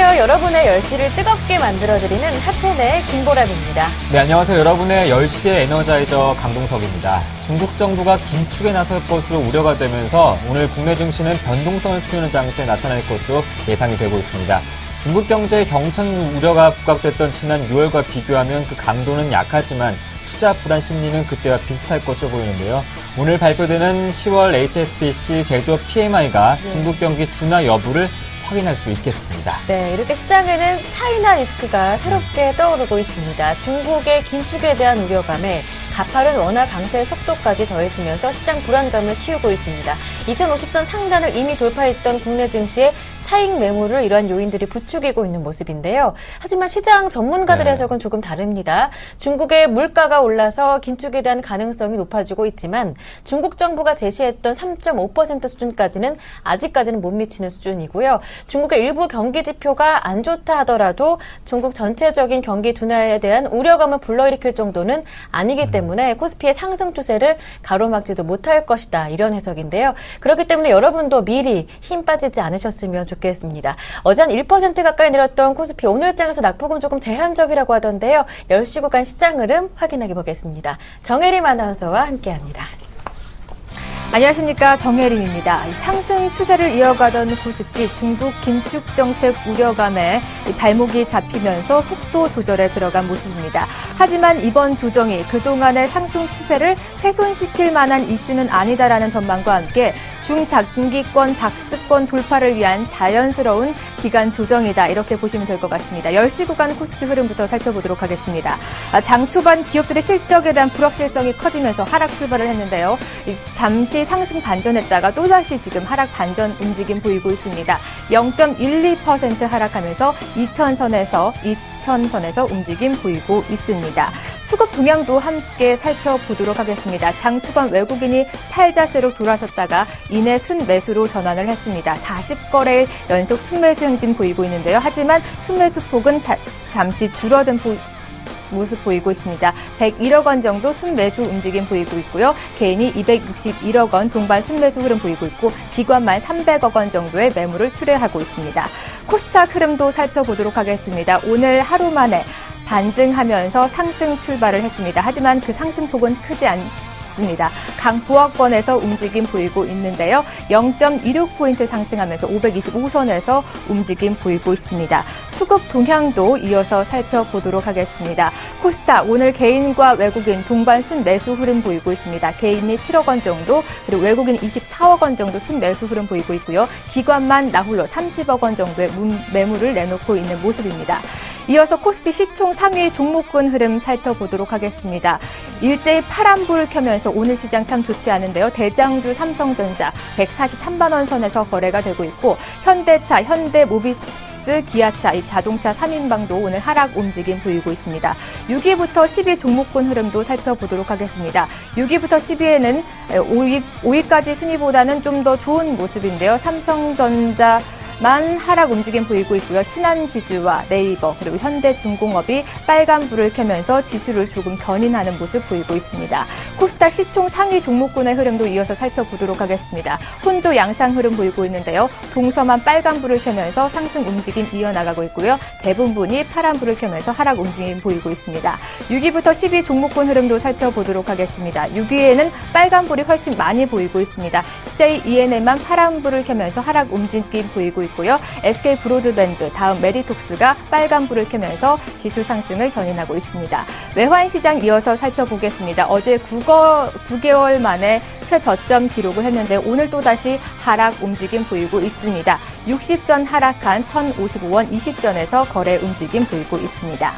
안녕하세요. 여러분의 10시를 뜨겁게 만들어드리는 핫텐의 김보람입니다. 네, 안녕하세요. 여러분의 10시의 에너자이저 강동석입니다. 중국 정부가 긴축에 나설 것으로 우려가 되면서 오늘 국내 증시는 변동성을 키우는 장세에 나타날 것으로 예상이 되고 있습니다. 중국 경제의 경착 우려가 부각됐던 지난 6월과 비교하면 그 강도는 약하지만 투자 불안 심리는 그때와 비슷할 것으로 보이는데요. 오늘 발표되는 10월 HSBC 제조업 PMI가 중국 경기 둔화 여부를 확인할 수 있겠습니다. 네, 이렇게 시장에는 차이나 리스크가 새롭게 떠오르고 있습니다. 중국의 긴축에 대한 우려감에 가파른 원화 강세의 속도까지 더해지면서 시장 불안감을 키우고 있습니다. 2050선 상단을 이미 돌파했던 국내 증시의 차익 매물을 이러한 요인들이 부추기고 있는 모습인데요. 하지만 시장 전문가들의 해석은 조금 다릅니다. 중국의 물가가 올라서 긴축에 대한 가능성이 높아지고 있지만 중국 정부가 제시했던 3.5% 수준까지는 아직까지는 못 미치는 수준이고요. 중국의 일부 경기 지표가 안 좋다 하더라도 중국 전체적인 경기 둔화에 대한 우려감을 불러일으킬 정도는 아니기 때문에 코스피의 상승 추세를 가로막지도 못할 것이다. 이런 해석인데요. 그렇기 때문에 여러분도 미리 힘 빠지지 않으셨으면 좋겠습니다. 어제 한 1% 가까이 내렸던 코스피 오늘장에서 낙폭은 조금 제한적이라고 하던데요. 10시 구간 시장 흐름 확인해 보겠습니다. 정혜림 아나운서와 함께합니다. 안녕하십니까, 정혜림입니다. 상승 추세를 이어가던 코스피 중국 긴축 정책 우려감에 발목이 잡히면서 속도 조절에 들어간 모습입니다. 하지만 이번 조정이 그동안의 상승 추세를 훼손시킬 만한 이슈는 아니다라는 전망과 함께 중장기권 박스권 돌파를 위한 자연스러운 기간 조정이다, 이렇게 보시면 될 것 같습니다. 10시 구간 코스피 흐름부터 살펴보도록 하겠습니다. 장 초반 기업들의 실적에 대한 불확실성이 커지면서 하락 출발을 했는데요. 잠시 상승 반전했다가 또다시 지금 하락 반전 움직임 보이고 있습니다. 0.12% 하락하면서 2000선에서 움직임 보이고 있습니다. 수급 동향도 함께 살펴보도록 하겠습니다. 장 초반 외국인이 팔자세로 돌아섰다가 이내 순매수로 전환을 했습니다. 40거래일 연속 순매수 행진 보이고 있는데요. 하지만 순매수 폭은 잠시 줄어든 모습 보이고 있습니다. 101억 원 정도 순매수 움직임 보이고 있고요. 개인이 261억 원 동반 순매수 흐름 보이고 있고 기관만 300억 원 정도의 매물을 출회하고 있습니다. 코스닥 흐름도 살펴보도록 하겠습니다. 오늘 하루 만에 반등하면서 상승 출발을 했습니다. 하지만 그 상승폭은 크지 않습니다. 강보합권에서 움직임 보이고 있는데요. 0.26포인트 상승하면서 525선에서 움직임 보이고 있습니다. 수급 동향도 이어서 살펴보도록 하겠습니다. 코스닥 오늘 개인과 외국인 동반 순매수 흐름 보이고 있습니다. 개인이 7억 원 정도, 그리고 외국인 24억 원 정도 순매수 흐름 보이고 있고요. 기관만 나홀로 30억 원 정도의 매물을 내놓고 있는 모습입니다. 이어서 코스피 시총 상위 종목군 흐름 살펴보도록 하겠습니다. 일제히 파란불을 켜면서 오늘 시장 참 좋지 않은데요. 대장주 삼성전자 143만 원 선에서 거래가 되고 있고 현대차, 현대모비스, 기아차, 이 자동차 3인방도 오늘 하락 움직임 보이고 있습니다. 6위부터 10위 종목군 흐름도 살펴보도록 하겠습니다. 6위부터 10위에는 5위까지 순위보다는 좀 더 좋은 모습인데요. 삼성전자 하락 움직임 보이고 있고요. 신한지주와 네이버 그리고 현대중공업이 빨간불을 켜면서 지수를 조금 견인하는 모습 보이고 있습니다. 코스닥 시총 상위 종목군의 흐름도 이어서 살펴보도록 하겠습니다. 혼조 양상 흐름 보이고 있는데요. 동서만 빨간불을 켜면서 상승 움직임 이어나가고 있고요. 대부분이 파란불을 켜면서 하락 움직임 보이고 있습니다. 6위부터 10위 종목군 흐름도 살펴보도록 하겠습니다. 6위에는 빨간불이 훨씬 많이 보이고 있습니다. CJ ENM만 파란불을 켜면서 하락 움직임 보이고 있고요. SK 브로드밴드, 다음 메디톡스가 빨간불을 켜면서 지수 상승을 견인하고 있습니다. 외환시장 이어서 살펴보겠습니다. 어제 9개월 만에 최저점 기록을 했는데 오늘 또다시 하락 움직임 보이고 있습니다. 60전 하락한 1,055원 20전에서 거래 움직임 보이고 있습니다.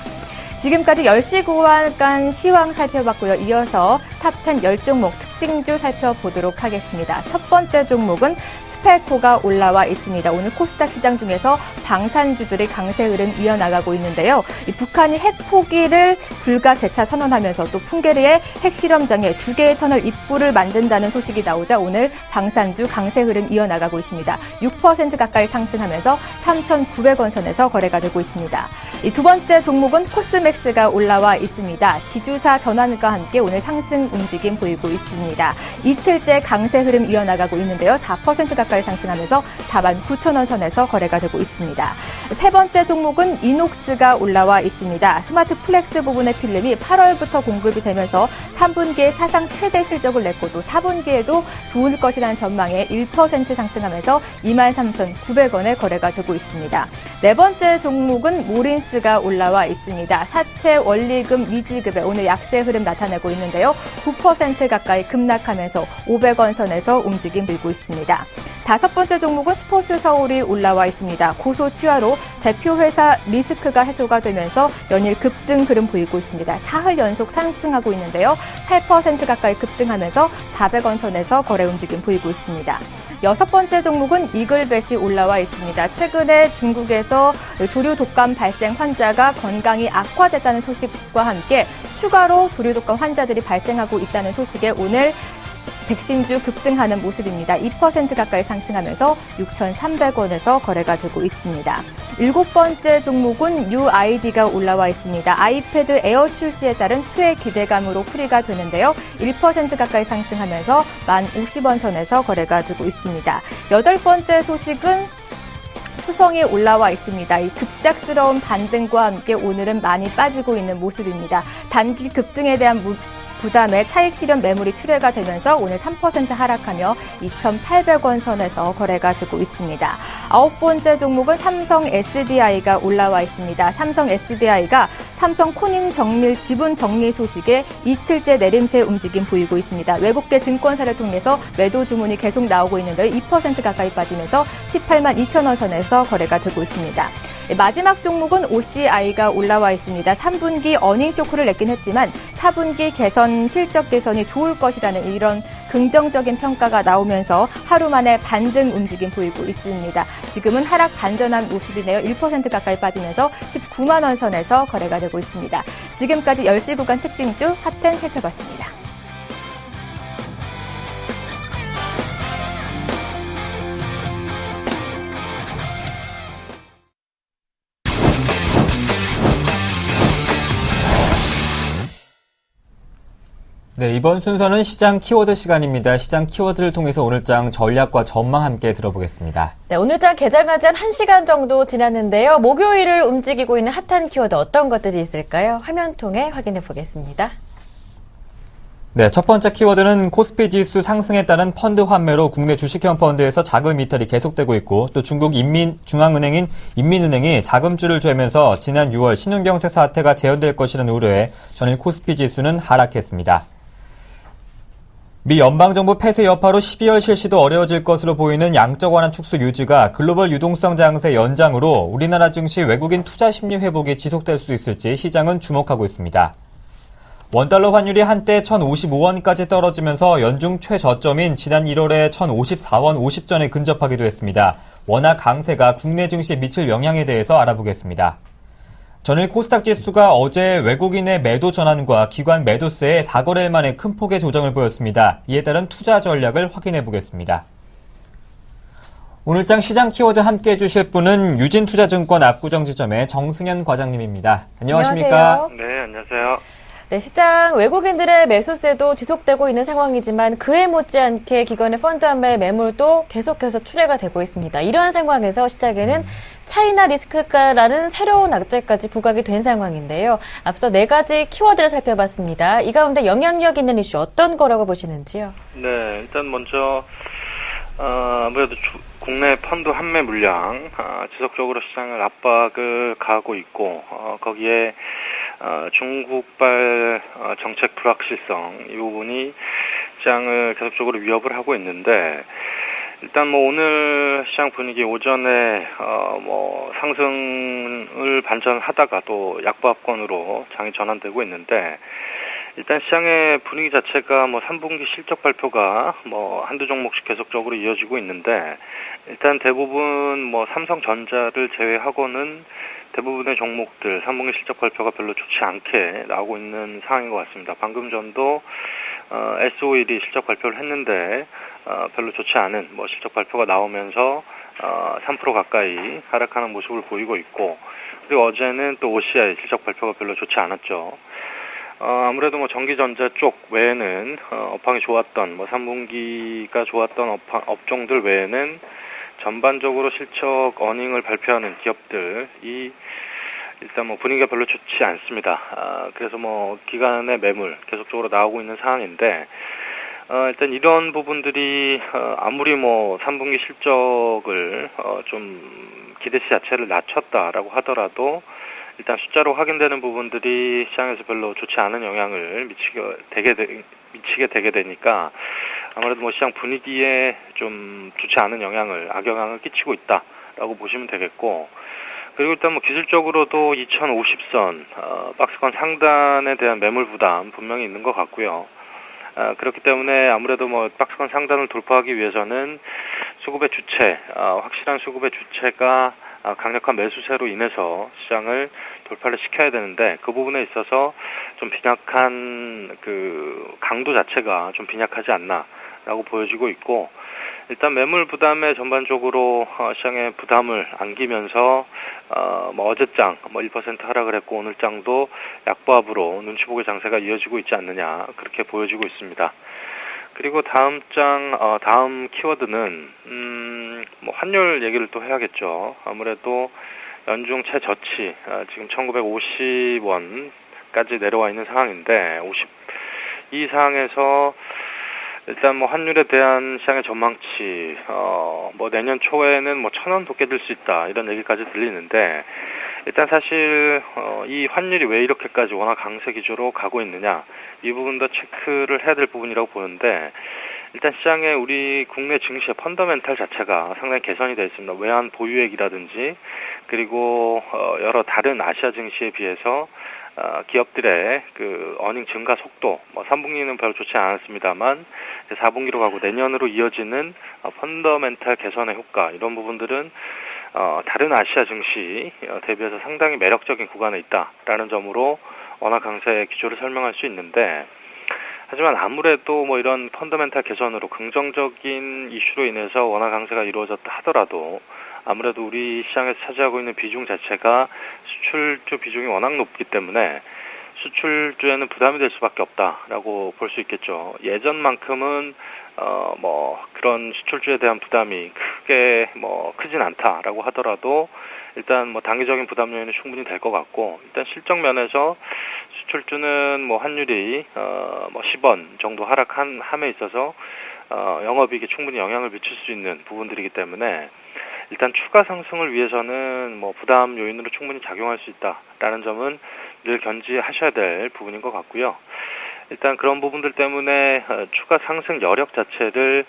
지금까지 10시 구간 시황 살펴봤고요. 이어서 탑10 10종목 특징주 살펴보도록 하겠습니다. 첫 번째 종목은 스페코가 올라와 있습니다. 오늘 코스닥 시장 중에서 방산주들의 강세 흐름 이어나가고 있는데요. 북한이 핵 포기를 불가 재차 선언하면서 또 풍계리의 핵실험장에 2개의 터널 입구를 만든다는 소식이 나오자 오늘 방산주 강세 흐름 이어나가고 있습니다. 6% 가까이 상승하면서 3,900원 선에서 거래가 되고 있습니다. 이 두 번째 종목은 코스맥스가 올라와 있습니다. 지주사 전환과 함께 오늘 상승 움직임 보이고 있습니다. 이틀째 강세 흐름 이어나가고 있는데요. 4% 가까이 상승하면서 49,000원 선에서 거래가 되고 있습니다. 세 번째 종목은 이녹스가 올라와 있습니다. 스마트 플렉스 부분의 필름이 8월부터 공급이 되면서 3분기에 사상 최대 실적을 냈고 또 4분기에도 좋을 것이라는 전망에 1% 상승하면서 23,900원에 거래가 되고 있습니다. 네 번째 종목은 모린스가 올라와 있습니다. 사채 원리금 미지급에 오늘 약세 흐름 나타내고 있는데요. 9% 가까이 급락하면서 500원 선에서 움직임 보이고 있습니다. 다섯 번째 종목은 스포츠 서울이 올라와 있습니다. 고소 취하로 대표 회사 리스크가 해소가 되면서 연일 급등 흐름 보이고 있습니다. 사흘 연속 상승하고 있는데요. 8% 가까이 급등하면서 400원 선에서 거래 움직임 보이고 있습니다. 여섯 번째 종목은 이글벳이 올라와 있습니다. 최근에 중국에서 조류 독감 발생 환자가 건강이 악화됐다는 소식과 함께 추가로 조류 독감 환자들이 발생하고 있다는 소식에 오늘 백신주 급등하는 모습입니다. 2% 가까이 상승하면서 6,300원에서 거래가 되고 있습니다. 일곱 번째 종목은 UID가 올라와 있습니다. 아이패드 에어 출시에 따른 수혜 기대감으로 풀이가 되는데요. 1% 가까이 상승하면서 1,050원 선에서 거래가 되고 있습니다. 여덟 번째 소식은 수성이 올라와 있습니다. 이 급작스러운 반등과 함께 오늘은 많이 빠지고 있는 모습입니다. 단기 급등에 대한 부담에 차익 실현 매물이 출회가 되면서 오늘 3% 하락하며 2,800원 선에서 거래가 되고 있습니다. 아홉 번째 종목은 삼성 SDI가 올라와 있습니다. 삼성 SDI가 삼성 코닝 정밀 지분 정리 소식에 이틀째 내림세 움직임 보이고 있습니다. 외국계 증권사를 통해서 매도 주문이 계속 나오고 있는데요. 2% 가까이 빠지면서 18만 2천원 선에서 거래가 되고 있습니다. 마지막 종목은 OCI가 올라와 있습니다. 3분기 어닝 쇼크를 냈긴 했지만 4분기 개선, 실적 개선이 좋을 것이라는 이런 긍정적인 평가가 나오면서 하루 만에 반등 움직임 보이고 있습니다. 지금은 하락 반전한 모습이네요. 1% 가까이 빠지면서 19만 원 선에서 거래가 되고 있습니다. 지금까지 10시 구간 특징주 핫10 살펴봤습니다. 네, 이번 순서는 시장 키워드 시간입니다. 시장 키워드를 통해서 오늘장 전략과 전망 함께 들어보겠습니다. 네, 오늘장 개장한 지 한 1시간 정도 지났는데요. 목요일을 움직이고 있는 핫한 키워드 어떤 것들이 있을까요? 화면 통해 확인해 보겠습니다. 네, 첫 번째 키워드는 코스피 지수 상승에 따른 펀드 환매로 국내 주식형 펀드에서 자금 이탈이 계속되고 있고 또 중국 중앙은행인 인민은행이 자금줄을 죄면서 지난 6월 신흥경제 사태가 재현될 것이라는 우려에 전일 코스피 지수는 하락했습니다. 미 연방정부 폐쇄 여파로 12월 실시도 어려워질 것으로 보이는 양적 완화 축소 유지가 글로벌 유동성 장세 연장으로 우리나라 증시 외국인 투자 심리 회복이 지속될 수 있을지 시장은 주목하고 있습니다. 원달러 환율이 한때 1,055원까지 떨어지면서 연중 최저점인 지난 1월에 1,054원 50전에 근접하기도 했습니다. 원화 강세가 국내 증시에 미칠 영향에 대해서 알아보겠습니다. 전일 코스닥 지수가 어제 외국인의 매도 전환과 기관 매도세의 4거래일 만에 큰 폭의 조정을 보였습니다. 이에 따른 투자 전략을 확인해 보겠습니다. 오늘장 시장 키워드 함께해 주실 분은 유진투자증권 압구정지점의 정승현 과장님입니다. 안녕하십니까? 안녕하세요. 네, 안녕하세요. 네, 시장 외국인들의 매수세도 지속되고 있는 상황이지만 그에 못지않게 기관의 펀드 환매 매물도 계속해서 출회가 되고 있습니다. 이러한 상황에서 시장에는 차이나 리스크가라는 새로운 악재까지 부각이 된 상황인데요. 앞서 4가지 키워드를 살펴봤습니다. 이 가운데 영향력 있는 이슈 어떤 거라고 보시는지요? 네, 일단 먼저 아무래도 국내 펀드 환매 물량 지속적으로 시장을 압박을 가하고 있고 거기에 중국발 정책 불확실성 이 부분이 시장을 계속적으로 위협을 하고 있는데 일단 뭐 오늘 시장 분위기 오전에 상승을 반전하다가 또 약보합권으로 장이 전환되고 있는데 일단 시장의 분위기 자체가 3분기 실적 발표가 한두 종목씩 계속적으로 이어지고 있는데 일단 대부분 삼성전자를 제외하고는 대부분의 종목들 3분기 실적 발표가 별로 좋지 않게 나오고 있는 상황인 것 같습니다. 방금 전도 SOL이 실적 발표를 했는데 별로 좋지 않은 실적 발표가 나오면서 3% 가까이 하락하는 모습을 보이고 있고, 그리고 어제는 또 OCI 실적 발표가 별로 좋지 않았죠. 아무래도 뭐 전기전자 쪽 외에는 업황이 좋았던 3분기가 좋았던 업종들 외에는 전반적으로 실적 어닝을 발표하는 기업들이 일단 뭐 분위기가 별로 좋지 않습니다. 그래서 뭐 기관의 매물 계속적으로 나오고 있는 상황인데, 일단 이런 부분들이 아무리 뭐 3분기 실적을 좀 기대치 자체를 낮췄다라고 하더라도 일단 숫자로 확인되는 부분들이 시장에서 별로 좋지 않은 영향을 미치게 되게 되니까 아무래도 뭐 시장 분위기에 좀 좋지 않은 악영향을 끼치고 있다라고 보시면 되겠고, 그리고 일단 뭐 기술적으로도 2050선 박스권 상단에 대한 매물 부담 분명히 있는 것 같고요. 그렇기 때문에 아무래도 뭐 박스권 상단을 돌파하기 위해서는 수급의 주체, 확실한 수급의 주체가 강력한 매수세로 인해서 시장을 돌파를 시켜야 되는데, 그 부분에 있어서 좀 빈약한 그 강도 자체가 좀 빈약하지 않나라고 보여지고 있고, 일단 매물 부담에 전반적으로 시장에 부담을 안기면서 뭐 어제장 1% 하락을 했고, 오늘 장도 약보합으로 눈치 보기 장세가 이어지고 있지 않느냐, 그렇게 보여지고 있습니다. 그리고 다음 키워드는 뭐 환율 얘기를 또 해야겠죠. 아무래도 연중 최저치 지금 1950원까지 내려와 있는 상황인데, 이 상황에서 일단 뭐 환율에 대한 시장의 전망치 뭐 내년 초에는 뭐 1,000원 깨질 수 있다, 이런 얘기까지 들리는데, 일단 사실 이 환율이 왜 이렇게까지 워낙 강세 기조로 가고 있느냐, 이 부분도 체크를 해야 될 부분이라고 보는데, 일단 시장의 우리 국내 증시의 펀더멘탈 자체가 상당히 개선이 되어 있습니다. 외환 보유액이라든지, 그리고 여러 다른 아시아 증시에 비해서 기업들의 그 어닝 증가 속도, 3분기는 별로 좋지 않았습니다만 4분기로 가고 내년으로 이어지는 펀더멘탈 개선의 효과, 이런 부분들은 다른 아시아 증시 대비해서 상당히 매력적인 구간에 있다라는 점으로 원화 강세 기조를 설명할 수 있는데, 하지만 아무래도 뭐 이런 펀더멘탈 개선으로 긍정적인 이슈로 인해서 원화 강세가 이루어졌다 하더라도 아무래도 우리 시장에서 차지하고 있는 비중 자체가 수출주 비중이 워낙 높기 때문에 수출주에는 부담이 될 수밖에 없다라고 볼 수 있겠죠. 예전만큼은 뭐 그런 수출주에 대한 부담이 크진 않다라고 하더라도 일단 뭐 단기적인 부담 요인은 충분히 될 것 같고, 일단 실적 면에서 수출주는 뭐 환율이 뭐 10원 정도 하락함에 있어서 영업이익에 충분히 영향을 미칠 수 있는 부분들이기 때문에 일단 추가 상승을 위해서는 뭐 부담 요인으로 충분히 작용할 수 있다라는 점은 늘 견지하셔야 될 부분인 것 같고요. 일단 그런 부분들 때문에 추가 상승 여력 자체를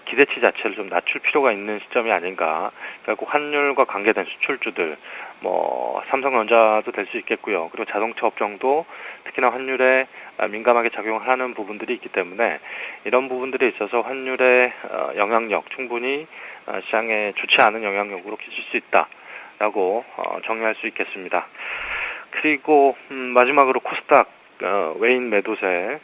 기대치 자체를 좀 낮출 필요가 있는 시점이 아닌가. 결국 환율과 관계된 수출주들, 뭐 삼성전자도 될 수 있겠고요. 그리고 자동차 업종도 특히나 환율에 민감하게 작용하는 부분들이 있기 때문에 이런 부분들에 있어서 환율의 영향력 충분히 시장에 좋지 않은 영향력으로 끼칠 수 있다라고 정리할 수 있겠습니다. 그리고 마지막으로 코스닥 외인 매도세.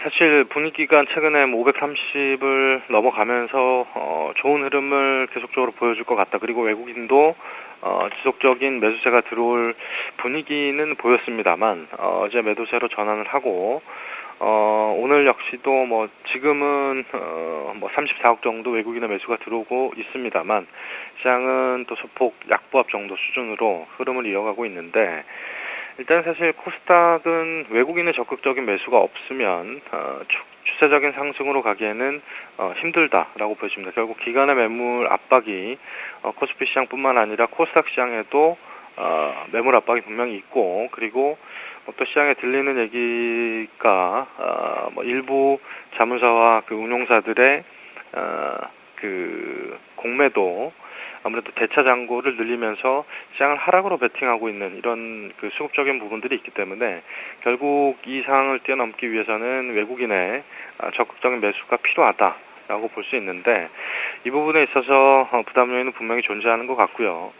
사실 분위기가 최근에 530을 넘어가면서 좋은 흐름을 계속적으로 보여줄 것 같다. 그리고 외국인도 지속적인 매수세가 들어올 분위기는 보였습니다만 어제 매도세로 전환을 하고 오늘 역시도 뭐 지금은 뭐 34억 정도 외국인의 매수가 들어오고 있습니다만 시장은 또 소폭 약보합 정도 수준으로 흐름을 이어가고 있는데, 일단 사실 코스닥은 외국인의 적극적인 매수가 없으면 추세적인 상승으로 가기에는 힘들다라고 보여집니다. 결국 기관의 매물 압박이 코스피 시장뿐만 아니라 코스닥 시장에도 매물 압박이 분명히 있고, 그리고 또 시장에 들리는 얘기가 뭐 일부 자문사와 그 운용사들의 그 공매도 아무래도 대차 잔고를 늘리면서 시장을 하락으로 베팅하고 있는 이런 그 수급적인 부분들이 있기 때문에 결국 이 상황을 뛰어넘기 위해서는 외국인의 적극적인 매수가 필요하다라고 볼 수 있는데, 이 부분에 있어서 부담 요인은 분명히 존재하는 것 같고요.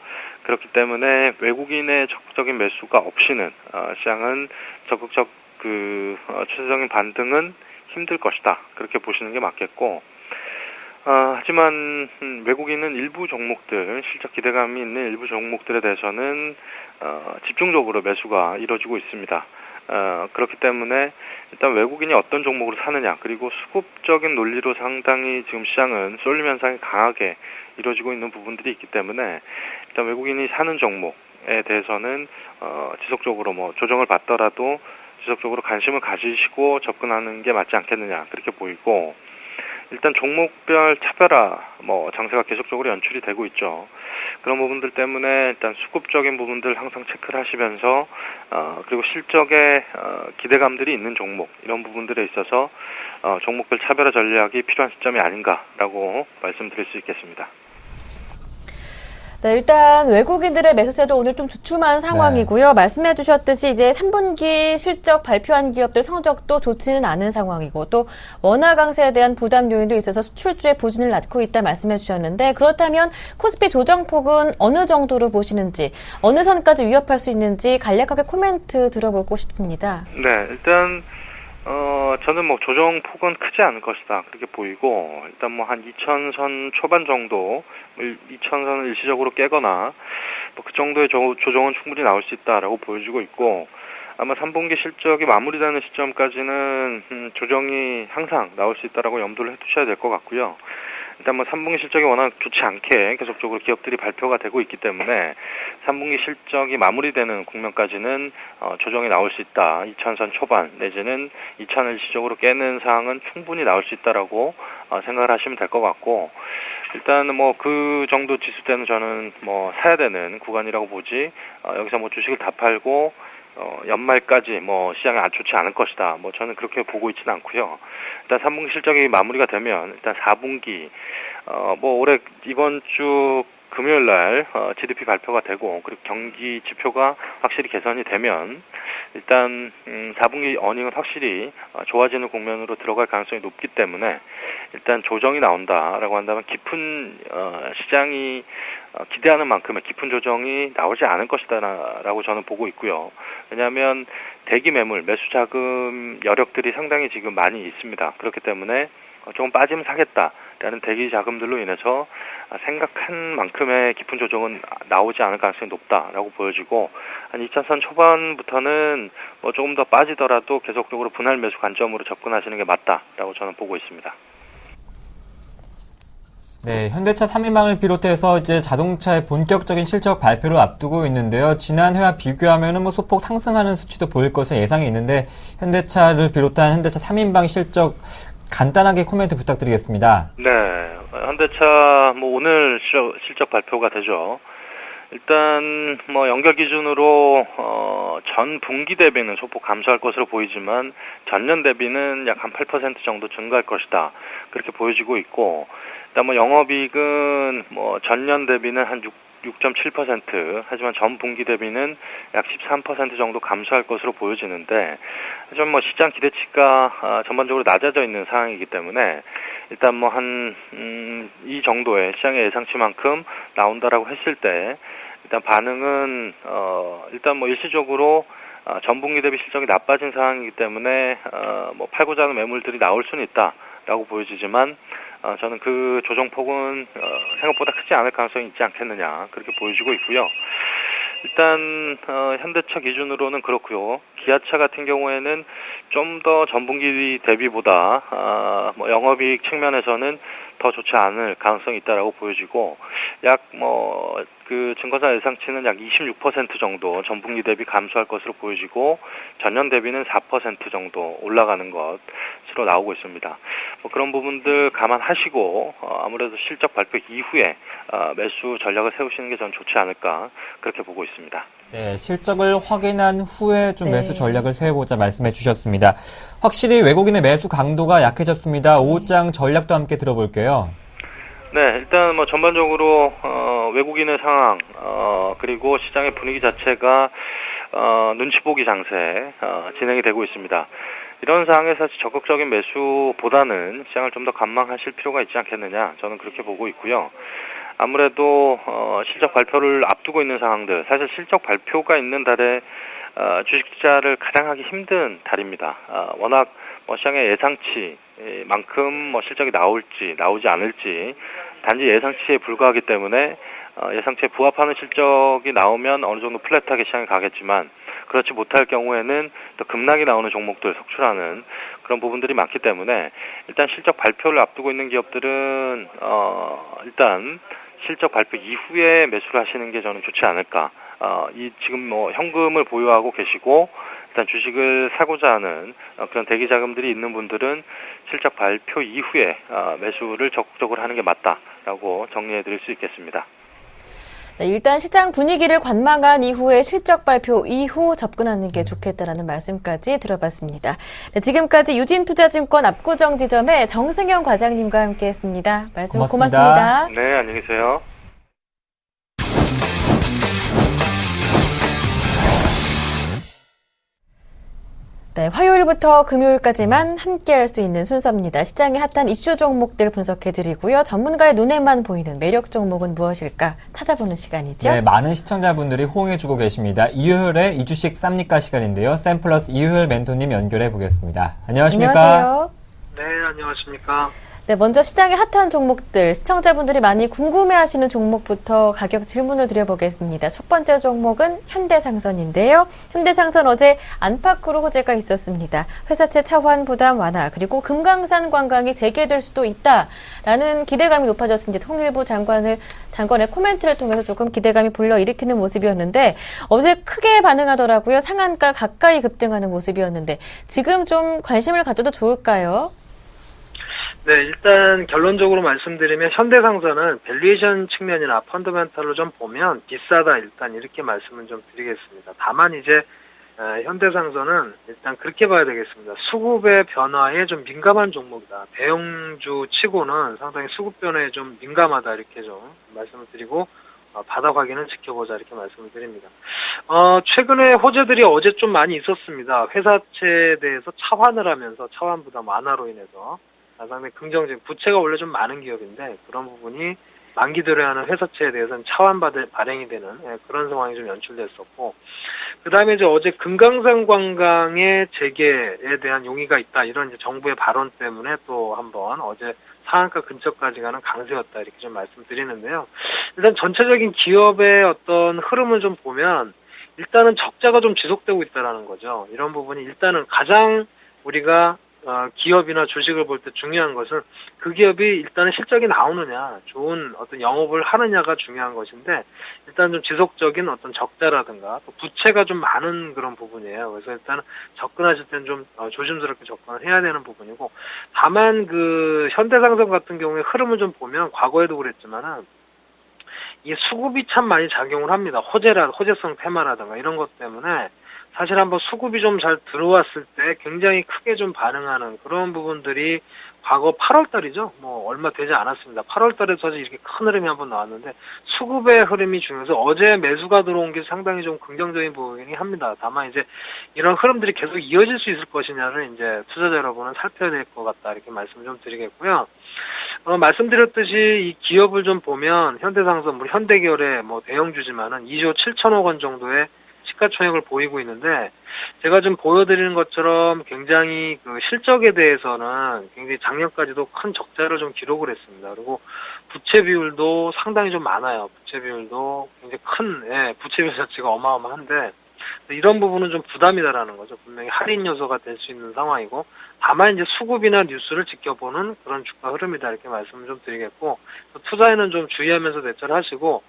그렇기 때문에 외국인의 적극적인 매수가 없이는 시장은 적극적 추세적인 반등은 힘들 것이다, 그렇게 보시는 게 맞겠고, 하지만 외국인은 일부 종목들, 실적 기대감이 있는 일부 종목들에 대해서는 집중적으로 매수가 이루어지고 있습니다. 그렇기 때문에 일단 외국인이 어떤 종목으로 사느냐, 그리고 수급적인 논리로 상당히 지금 시장은 쏠림 현상이 강하게 이루어지고 있는 부분들이 있기 때문에 일단 외국인이 사는 종목에 대해서는 지속적으로 조정을 받더라도 지속적으로 관심을 가지시고 접근하는 게 맞지 않겠느냐, 그렇게 보이고, 일단 종목별 차별화 장세가 계속적으로 연출이 되고 있죠. 그런 부분들 때문에 일단 수급적인 부분들 항상 체크를 하시면서 그리고 실적에 기대감들이 있는 종목, 이런 부분들에 있어서 종목별 차별화 전략이 필요한 시점이 아닌가라고 말씀드릴 수 있겠습니다. 네, 일단 외국인들의 매수세도 오늘 좀 주춤한 상황이고요. 말씀해 주셨듯이 이제 3분기 실적 발표한 기업들 성적도 좋지는 않은 상황이고, 또 원화 강세에 대한 부담 요인도 있어서 수출주의 부진을 낳고 있다 말씀해 주셨는데, 그렇다면 코스피 조정폭은 어느 정도로 보시는지, 어느 선까지 위협할 수 있는지 간략하게 코멘트 들어보고 싶습니다. 네, 일단 저는 조정폭은 크지 않을 것이다, 그렇게 보이고, 일단 한 2000선 초반 정도, 2000선을 일시적으로 깨거나 그 정도의 조정은 충분히 나올 수 있다라고 보여지고 있고, 아마 3분기 실적이 마무리되는 시점까지는 조정이 항상 나올 수 있다라고 염두를 해두셔야 될 것 같고요. 일단 3분기 실적이 워낙 좋지 않게 계속적으로 기업들이 발표가 되고 있기 때문에 3분기 실적이 마무리되는 국면까지는 조정이 나올 수 있다. 2000선 초반 내지는 2000을 일시적으로 깨는 사항은 충분히 나올 수 있다라고 생각을 하시면 될 것 같고, 일단 그 정도 지수 때는 저는 사야 되는 구간이라고 보지, 여기서 주식을 다 팔고 연말까지 시장이 안 좋지 않을 것이다, 저는 그렇게 보고 있지는 않고요. 일단 3분기 실적이 마무리가 되면 일단 4분기 올해 이번 주 금요일 날 GDP 발표가 되고, 그리고 경기 지표가 확실히 개선이 되면 일단 4분기 어닝은 확실히 좋아지는 국면으로 들어갈 가능성이 높기 때문에 일단 조정이 나온다라고 한다면 깊은 시장이 기대하는 만큼의 깊은 조정이 나오지 않을 것이다라고 저는 보고 있고요. 왜냐하면 대기 매물, 매수 자금 여력들이 상당히 지금 많이 있습니다. 그렇기 때문에 조금 빠지면 사겠다라는 대기 자금들로 인해서 생각한 만큼의 깊은 조정은 나오지 않을 가능성이 높다라고 보여지고, 한 2000선 초반부터는 조금 더 빠지더라도 계속적으로 분할 매수 관점으로 접근하시는 게 맞다라고 저는 보고 있습니다. 네, 현대차 3인방을 비롯해서 이제 자동차의 본격적인 실적 발표를 앞두고 있는데요. 지난해와 비교하면은 소폭 상승하는 수치도 보일 것은 예상이 있는데, 현대차를 비롯한 현대차 3인방 실적 간단하게 코멘트 부탁드리겠습니다. 네, 현대차 오늘 실적 발표가 되죠. 일단 연결 기준으로 전 분기 대비는 소폭 감소할 것으로 보이지만 전년 대비는 약 한 8% 정도 증가할 것이다, 그렇게 보여지고 있고, 일단 영업이익은 전년 대비는 한 6.7%, 하지만 전 분기 대비는 약 13% 정도 감소할 것으로 보여지는데, 하지만 시장 기대치가 전반적으로 낮아져 있는 상황이기 때문에 일단 이 정도의 시장의 예상치만큼 나온다라고 했을 때 일단 반응은 일단 일시적으로 전분기 대비 실적이 나빠진 상황이기 때문에 팔고자 하는 매물들이 나올 수는 있다라고 보여지지만, 저는 그 조정폭은 생각보다 크지 않을 가능성이 있지 않겠느냐, 그렇게 보여지고 있고요. 일단 현대차 기준으로는 그렇고요. 기아차 같은 경우에는 좀 더 전분기 대비보다 영업이익 측면에서는 더 좋지 않을 가능성이 있다라고 보여지고, 약 그 증권사 예상치는 약 26% 정도 전분기 대비 감소할 것으로 보여지고, 전년 대비는 4% 정도 올라가는 것으로 나오고 있습니다. 그런 부분들 감안하시고 아무래도 실적 발표 이후에 매수 전략을 세우시는 게 전 좋지 않을까, 그렇게 보고 있습니다. 네, 실적을 확인한 후에 좀 매수 전략을 세워보자 말씀해 주셨습니다. 확실히 외국인의 매수 강도가 약해졌습니다. 오후장 전략도 함께 들어볼게요. 네, 일단 전반적으로 외국인의 상황, 그리고 시장의 분위기 자체가 눈치 보기 장세 진행이 되고 있습니다. 이런 상황에서 적극적인 매수보다는 시장을 좀 더 관망하실 필요가 있지 않겠느냐, 저는 그렇게 보고 있고요. 아무래도 실적 발표를 앞두고 있는 상황들, 사실 실적 발표가 있는 달에 주식 투자를 가장 하기 힘든 달입니다. 워낙 시장의 예상치만큼 실적이 나올지 나오지 않을지 단지 예상치에 불과하기 때문에 예상치에 부합하는 실적이 나오면 어느 정도 플랫하게 시장에 가겠지만 그렇지 못할 경우에는 또 급락이 나오는 종목들 속출하는 그런 부분들이 많기 때문에 일단 실적 발표를 앞두고 있는 기업들은 일단 실적 발표 이후에 매수를 하시는 게 저는 좋지 않을까. 지금 현금을 보유하고 계시고 일단 주식을 사고자 하는 그런 대기 자금들이 있는 분들은 실적 발표 이후에 매수를 적극적으로 하는 게 맞다라고 정리해 드릴 수 있겠습니다. 네, 일단 시장 분위기를 관망한 이후에 실적 발표 이후 접근하는 게 좋겠다라는 말씀까지 들어봤습니다. 네, 지금까지 유진투자증권 압구정지점의 정승영 과장님과 함께했습니다. 말씀 고맙습니다. 네, 안녕히 계세요. 네, 화요일부터 금요일까지만 함께할 수 있는 순서입니다. 시장의 핫한 이슈 종목들 분석해드리고요. 전문가의 눈에만 보이는 매력 종목은 무엇일까 찾아보는 시간이죠. 네, 많은 시청자분들이 호응해주고 계십니다. 이효열의 이주식 쌉니까 시간인데요. 샘플러스 이효열 멘토님 연결해 보겠습니다. 안녕하십니까? 안녕하세요. 네, 안녕하십니까? 네, 먼저 시장의 핫한 종목들, 시청자분들이 많이 궁금해하시는 종목부터 가격 질문을 드려보겠습니다. 첫 번째 종목은 현대상선인데요. 현대상선 어제 안팎으로 호재가 있었습니다. 회사채 차환 부담 완화, 그리고 금강산 관광이 재개될 수도 있다라는 기대감이 높아졌습니다. 통일부 장관의 코멘트를 통해서 조금 기대감이 불러일으키는 모습이었는데 어제 크게 반응하더라고요. 상한가 가까이 급등하는 모습이었는데 지금 좀 관심을 가져도 좋을까요? 네, 일단 결론적으로 말씀드리면 현대상선은 밸류에이션 측면이나 펀더멘탈로 좀 보면 비싸다 일단 이렇게 말씀을 좀 드리겠습니다. 다만 이제 현대상선은 일단 그렇게 봐야 되겠습니다. 수급의 변화에 좀 민감한 종목이다. 대형주 치고는 상당히 수급 변화에 좀 민감하다 이렇게 좀 말씀을 드리고 바닥 확인은 지켜보자 이렇게 말씀을 드립니다. 최근에 호재들이 어제 좀 많이 있었습니다. 회사채에 대해서 차환을 하면서 차환 부담 완화로 인해서 상당히 긍정적인 부채가 원래 좀 많은 기업인데 그런 부분이 만기 들여하는 회사채에 대해서는 차환 발행이 되는 그런 상황이 좀 연출됐었고 그 다음에 이제 어제 금강산 관광의 재개에 대한 용의가 있다 이런 이제 정부의 발언 때문에 또 한번 어제 상한가 근처까지 가는 강세였다 이렇게 좀 말씀드리는데요. 일단 전체적인 기업의 어떤 흐름을 좀 보면 일단은 적자가 좀 지속되고 있다라는 거죠. 이런 부분이 일단은 가장 우리가 기업이나 주식을 볼 때 중요한 것은 그 기업이 일단은 실적이 나오느냐, 좋은 어떤 영업을 하느냐가 중요한 것인데, 일단 좀 지속적인 어떤 적자라든가, 또 부채가 좀 많은 그런 부분이에요. 그래서 일단은 접근하실 때는 좀 조심스럽게 접근을 해야 되는 부분이고, 다만 그 현대상선 같은 경우에 흐름을 좀 보면, 과거에도 그랬지만은, 이 수급이 참 많이 작용을 합니다. 호재성 테마라든가 이런 것 때문에, 사실 한번 수급이 좀 잘 들어왔을 때 굉장히 크게 좀 반응하는 그런 부분들이 과거 8월 달이죠. 얼마 되지 않았습니다. 8월 달에 사실 이렇게 큰 흐름이 한번 나왔는데 수급의 흐름이 중요해서 어제 매수가 들어온 게 상당히 좀 긍정적인 부분이 합니다. 다만 이제 이런 흐름들이 계속 이어질 수 있을 것이냐를 이제 투자자 여러분은 살펴야 될 것 같다. 이렇게 말씀 좀 드리겠고요. 말씀드렸듯이 이 기업을 좀 보면 현대상선, 현대계열의 대형주지만은 2조 7천억 원 정도의 시가총액을 보이고 있는데 제가 좀 보여드리는 것처럼 굉장히 그 실적에 대해서는 굉장히 작년까지도 큰 적자를 좀 기록을 했습니다. 그리고 부채 비율도 상당히 좀 많아요. 부채 비율도 굉장히 큰 부채 비율 자체가 어마어마한데 이런 부분은 좀 부담이다라는 거죠. 분명히 할인 요소가 될 수 있는 상황이고 다만 이제 수급이나 뉴스를 지켜보는 그런 주가 흐름이다 이렇게 말씀을 좀 드리겠고 투자에는 좀 주의하면서 대처를 하시고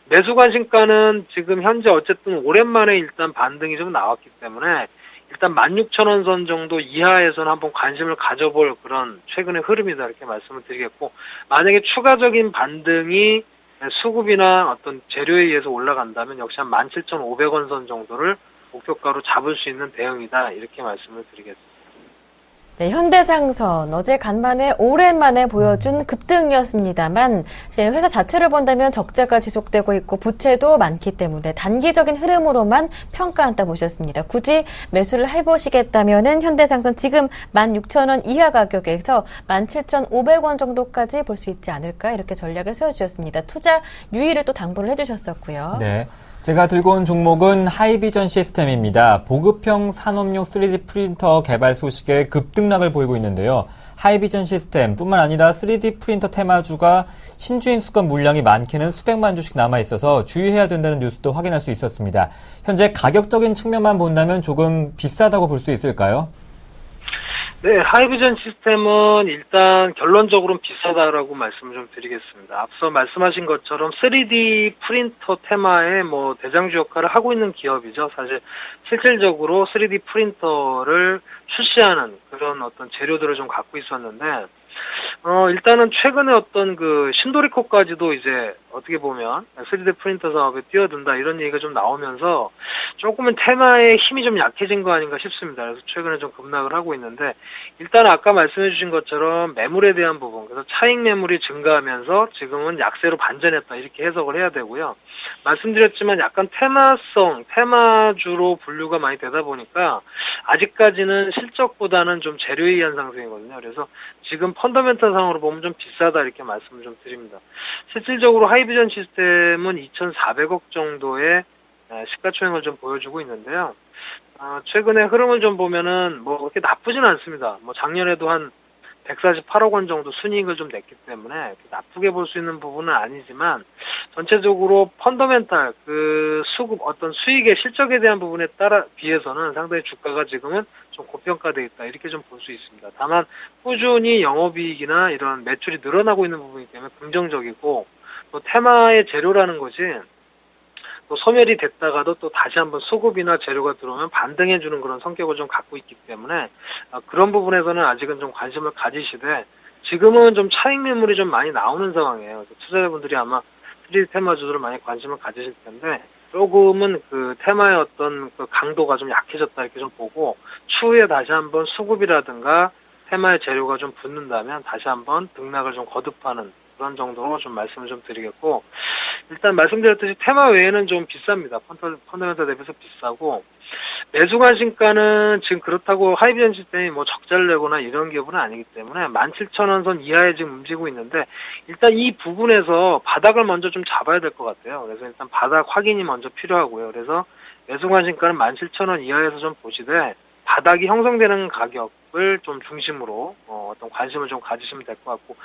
매수 관심가는 지금 현재 어쨌든 오랜만에 일단 반등이 좀 나왔기 때문에 일단 16,000원 선 정도 이하에서는 한번 관심을 가져볼 그런 최근의 흐름이다 이렇게 말씀을 드리겠고 만약에 추가적인 반등이 수급이나 어떤 재료에 의해서 올라간다면 역시 한 17,500원 선 정도를 목표가로 잡을 수 있는 대응이다 이렇게 말씀을 드리겠습니다. 네, 현대상선 어제 간만에 오랜만에 보여준 급등이었습니다만 회사 자체를 본다면 적자가 지속되고 있고 부채도 많기 때문에 단기적인 흐름으로만 평가한다 보셨습니다. 굳이 매수를 해보시겠다면은 현대상선 지금 16,000원 이하 가격에서 17,500원 정도까지 볼 수 있지 않을까 이렇게 전략을 세워주셨습니다. 투자 유의를 또 당부를 해주셨었고요. 네. 제가 들고 온 종목은 하이비전 시스템입니다. 보급형 산업용 3D 프린터 개발 소식에 급등락을 보이고 있는데요. 하이비전 시스템뿐만 아니라 3D 프린터 테마주가 신주인 수가 물량이 많게는 수백만 주씩 남아있어서 주의해야 된다는 뉴스도 확인할 수 있었습니다. 현재 가격적인 측면만 본다면 조금 비싸다고 볼 수 있을까요? 네, 하이비전 시스템은 일단 결론적으로는 비싸다라고 말씀을 좀 드리겠습니다. 앞서 말씀하신 것처럼 3D 프린터 테마의 뭐 대장주 역할을 하고 있는 기업이죠. 사실 실질적으로 3D 프린터를 출시하는 그런 어떤 재료들을 좀 갖고 있었는데, 일단은 최근에 어떤 그 신도리코까지도 이제 어떻게 보면 3D 프린터 사업에 뛰어든다 이런 얘기가 좀 나오면서 조금은 테마의 힘이 좀 약해진 거 아닌가 싶습니다. 그래서 최근에 좀 급락을 하고 있는데, 일단 아까 말씀해 주신 것처럼 매물에 대한 부분, 그래서 차익 매물이 증가하면서 지금은 약세로 반전했다 이렇게 해석을 해야 되고요. 말씀드렸지만 약간 테마주로 분류가 많이 되다 보니까 아직까지는 실적보다는 좀 재료에 의한 상승이거든요. 그래서 지금 펀더멘탈 상으로 보면 좀 비싸다 이렇게 말씀을 좀 드립니다. 실질적으로 하이비전 시스템은 2,400억 정도의 시가총액을 좀 보여주고 있는데요. 최근에 흐름을 좀 보면은 뭐 그렇게 나쁘진 않습니다. 뭐 작년에도 한 148억 원 정도 순이익을 좀 냈기 때문에 나쁘게 볼 수 있는 부분은 아니지만, 전체적으로 펀더멘탈 그 수급 어떤 수익의 실적에 대한 부분에 따라 비해서는 상당히 주가가 지금은 좀 고평가되어 있다 이렇게 좀 볼 수 있습니다. 다만 꾸준히 영업이익이나 이런 매출이 늘어나고 있는 부분이기 때문에 긍정적이고, 또 테마의 재료라는 것이 또 소멸이 됐다가도 또 다시 한번 수급이나 재료가 들어오면 반등해주는 그런 성격을 좀 갖고 있기 때문에 그런 부분에서는 아직은 좀 관심을 가지시되, 지금은 좀 차익 매물이 좀 많이 나오는 상황이에요. 그래서 투자자분들이 아마 3D 테마주들을 많이 관심을 가지실 텐데, 조금은 그 테마의 어떤 그 강도가 좀 약해졌다 이렇게 좀 보고, 추후에 다시 한번 수급이라든가 테마의 재료가 좀 붙는다면 다시 한번 등락을 좀 거듭하는 그런 정도로 좀 말씀을 좀 드리겠고, 일단 말씀드렸듯이 테마 외에는 좀 비쌉니다. 펀더멘탈 대비해서 비싸고, 매수 관심가는 지금 그렇다고 하이비전 시스템이 뭐 적자를 내거나 이런 기업은 아니기 때문에 17,000원 선 이하에 지금 움직이고 있는데, 일단 이 부분에서 바닥을 먼저 좀 잡아야 될 것 같아요. 그래서 일단 바닥 확인이 먼저 필요하고요. 그래서 매수 관심가는 17,000원 이하에서 좀 보시되, 바닥이 형성되는 가격을 좀 중심으로 어떤 관심을 좀 가지시면 될 것 같고,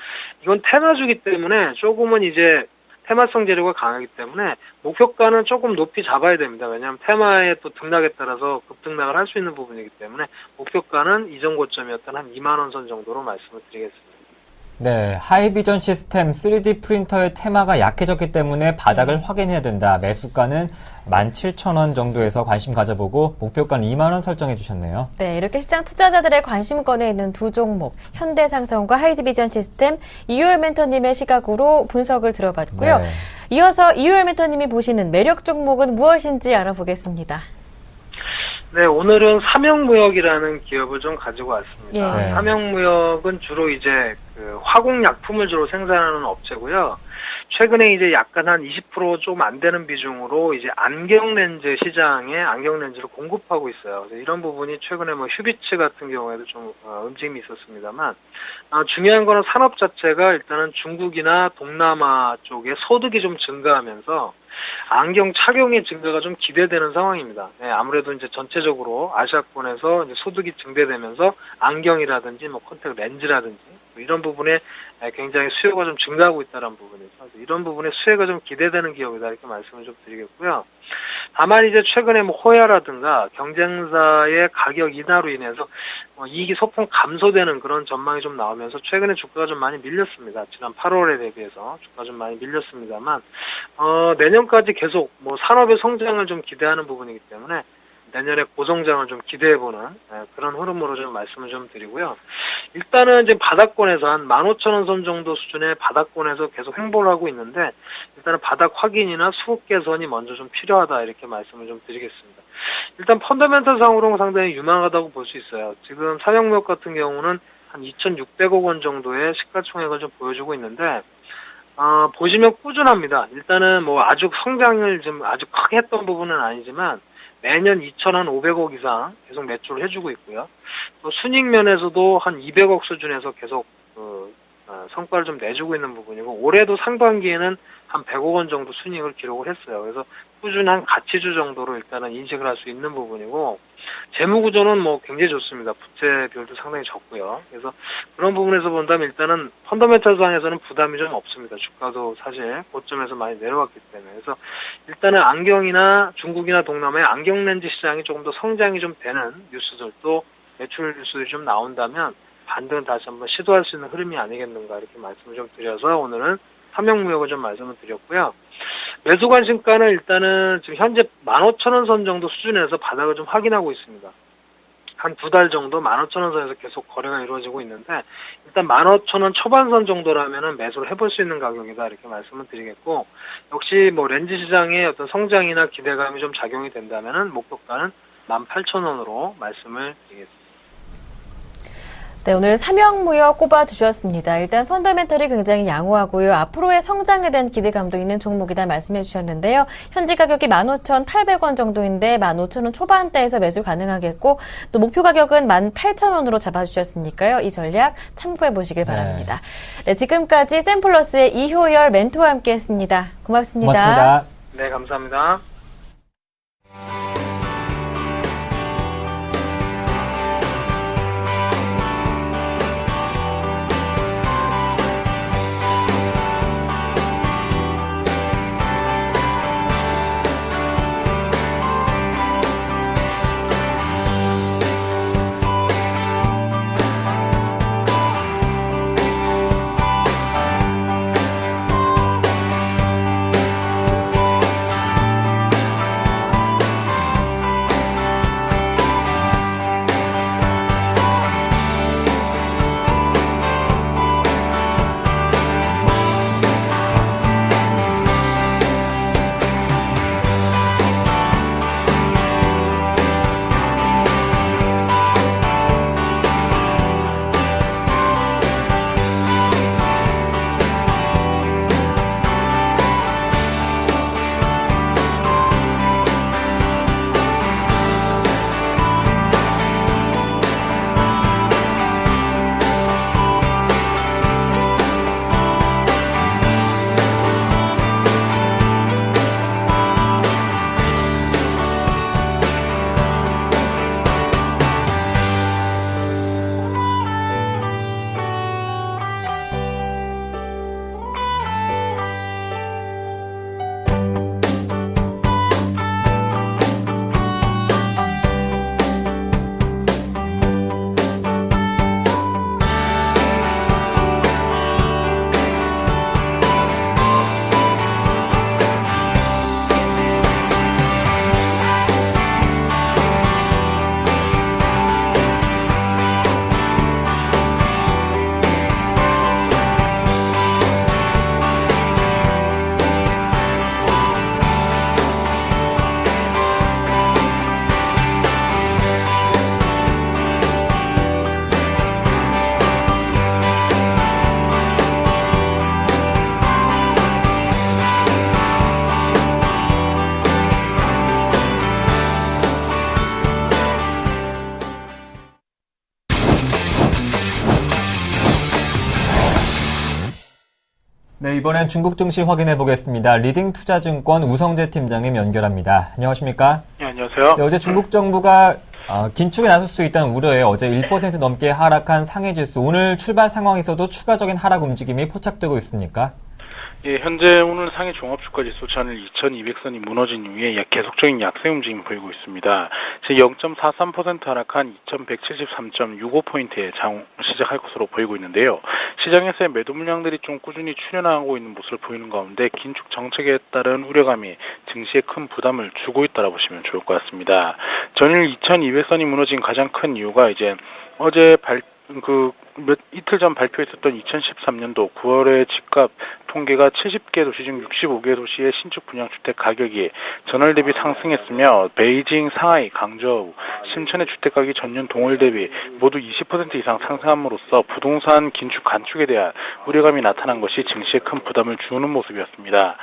이건 테마주기 때문에 조금은 이제 테마성 재료가 강하기 때문에 목표가는 조금 높이 잡아야 됩니다. 왜냐하면 테마의 또 등락에 따라서 급등락을 할 수 있는 부분이기 때문에 목표가는 이전 고점이었던 한 2만 원 선 정도로 말씀을 드리겠습니다. 네, 하이비전 시스템 3D 프린터의 테마가 약해졌기 때문에 바닥을 확인해야 된다. 매수가는 17,000원 정도에서 관심 가져보고 목표가는 2만 원 설정해 주셨네요. 네, 이렇게 시장 투자자들의 관심권에 있는 두 종목, 현대상성과 하이비전 시스템, 이효열 멘토님의 시각으로 분석을 들어봤고요. 네. 이어서 이효열 멘토님이 보시는 매력 종목은 무엇인지 알아보겠습니다. 네, 오늘은 삼영무역이라는 기업을 좀 가지고 왔습니다. 예. 삼영무역은 주로 이제 그 화공약품을 주로 생산하는 업체고요. 최근에 이제 약간 한 20% 좀 안 되는 비중으로 이제 안경 렌즈 시장에 안경 렌즈를 공급하고 있어요. 그래서 이런 부분이 최근에 뭐 휴비츠 같은 경우에도 좀 움직임이 있었습니다만, 중요한 거는 산업 자체가 일단은 중국이나 동남아 쪽에 소득이 좀 증가하면서 안경 착용의 증가가 좀 기대되는 상황입니다. 네, 아무래도 이제 전체적으로 아시아권에서 이제 소득이 증대되면서 안경이라든지 뭐 콘택트 렌즈라든지 뭐 이런 부분에 굉장히 수요가 좀 증가하고 있다는 부분이죠. 이런 부분에 수혜가 좀 기대되는 기업이다 이렇게 말씀을 좀 드리겠고요. 다만 이제 최근에 뭐 호야라든가 경쟁사의 가격 인하로 인해서 이익이 소폭 감소되는 그런 전망이 좀 나오면서 최근에 주가가 좀 많이 밀렸습니다. 지난 8월에 대비해서 주가가 좀 많이 밀렸습니다만, 내년까지 계속 뭐 산업의 성장을 좀 기대하는 부분이기 때문에 내년에 고성장을 좀 기대해보는 그런 흐름으로 좀 말씀을 좀 드리고요. 일단은 이제 바닥권에서 한 15,000원 선 정도 수준의 바닥권에서 계속 횡보를 하고 있는데, 일단은 바닥 확인이나 수급 개선이 먼저 좀 필요하다 이렇게 말씀을 좀 드리겠습니다. 일단 펀더멘털 상으로는 상당히 유망하다고 볼 수 있어요. 지금 삼영무역 같은 경우는 한 2,600억 원 정도의 시가총액을 좀 보여주고 있는데, 보시면 꾸준합니다. 일단은 뭐 아주 성장을 좀 아주 크게 했던 부분은 아니지만 매년 2,500억 이상 계속 매출을 해주고 있고요. 또 순익 면에서도 한 200억 수준에서 계속 성과를 좀 내주고 있는 부분이고, 올해도 상반기에는 한 100억 원 정도 순익을 기록을 했어요. 그래서 꾸준한 가치주 정도로 일단은 인식을 할 수 있는 부분이고, 재무 구조는 뭐 굉장히 좋습니다. 부채 비율도 상당히 적고요. 그래서 그런 부분에서 본다면 일단은 펀더멘털상에서는 부담이 좀 없습니다. 주가도 사실 고점에서 많이 내려왔기 때문에. 그래서 일단은 안경이나 중국이나 동남아의 안경 렌즈 시장이 조금 더 성장이 좀 되는 뉴스들도, 매출 뉴스들이 좀 나온다면 반등은 다시 한번 시도할 수 있는 흐름이 아니겠는가, 이렇게 말씀을 좀 드려서 오늘은 삼형무역을 좀 말씀을 드렸고요. 매수 관심가는 일단은 지금 현재 15,000원 선 정도 수준에서 바닥을 좀 확인하고 있습니다. 한 2달 정도 15,000원 선에서 계속 거래가 이루어지고 있는데, 일단 15,000원 초반선 정도라면은 매수를 해볼 수 있는 가격이다, 이렇게 말씀을 드리겠고, 역시 뭐 렌즈 시장의 어떤 성장이나 기대감이 좀 작용이 된다면은 목표가는 18,000원으로 말씀을 드리겠습니다. 네, 오늘 삼형무역 꼽아주셨습니다. 일단 펀더멘털이 굉장히 양호하고요. 앞으로의 성장에 대한 기대감도 있는 종목이다 말씀해 주셨는데요. 현재 가격이 15,800원 정도인데 15,000원 초반대에서 매수 가능하겠고, 또 목표 가격은 18,000원으로 잡아주셨으니까요. 이 전략 참고해 보시길 바랍니다. 네, 지금까지 샘플러스의 이효열 멘토와 함께했습니다. 고맙습니다. 고맙습니다. 네, 감사합니다. 네, 이번엔 중국 증시 확인해 보겠습니다. 리딩투자증권 우성재 팀장님 연결합니다. 안녕하십니까? 네, 안녕하세요. 네, 어제 중국 정부가 긴축에 나설 수 있다는 우려에 어제 1% 넘게 하락한 상해지수, 오늘 출발 상황에서도 추가적인 하락 움직임이 포착되고 있습니까? 예, 현재 오늘 상해 종합주가지수 전일 2200선이 무너진 이후에 계속적인 약세 움직임을 보이고 있습니다. 제 0.43% 하락한 2173.65포인트에 시작할 것으로 보이고 있는데요. 시장에서의 매도 물량들이 좀 꾸준히 출현하고 있는 모습을 보이는 가운데 긴축 정책에 따른 우려감이 증시에 큰 부담을 주고 있다고 보시면 좋을 것 같습니다. 전일 2200선이 무너진 가장 큰 이유가 이제 어제 이틀 전 발표했었던 2013년도 9월의 집값 통계가 70개 도시 중 65개 도시의 신축 분양주택 가격이 전월 대비 상승했으며 베이징, 상하이, 강저우, 심천의 주택가격이 전년 동월 대비 모두 20% 이상 상승함으로써 부동산 긴축, 간축에 대한 우려감이 나타난 것이 증시에 큰 부담을 주는 모습이었습니다.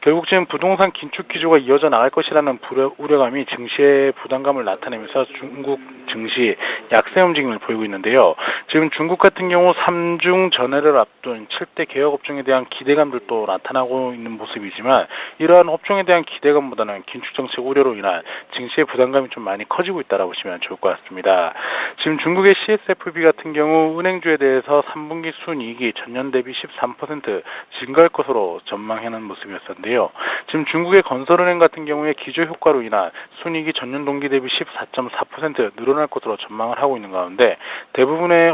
결국 지금 부동산 긴축 기조가 이어져 나갈 것이라는 우려감이 증시의 부담감을 나타내면서 중국 증시 약세 움직임을 보이고 있는데요. 지금 중국 같은 경우 3중 전해를 앞둔 7대 개혁 업종에 대한 기대감들도 나타나고 있는 모습이지만 이러한 업종에 대한 기대감보다는 긴축 정책 우려로 인한 증시의 부담감이 좀 많이 커지고 있다고 보시면 좋을 것 같습니다. 지금 중국의 CSFB 같은 경우 은행주에 대해서 3분기 순이익이 전년 대비 13% 증가할 것으로 전망하는 모습이었는데요. 지금 중국의 건설은행 같은 경우에 기조 효과로 인한 순이익이 전년 동기 대비 14.4% 늘어날 것으로 전망을 하고 있는 가운데 대부분의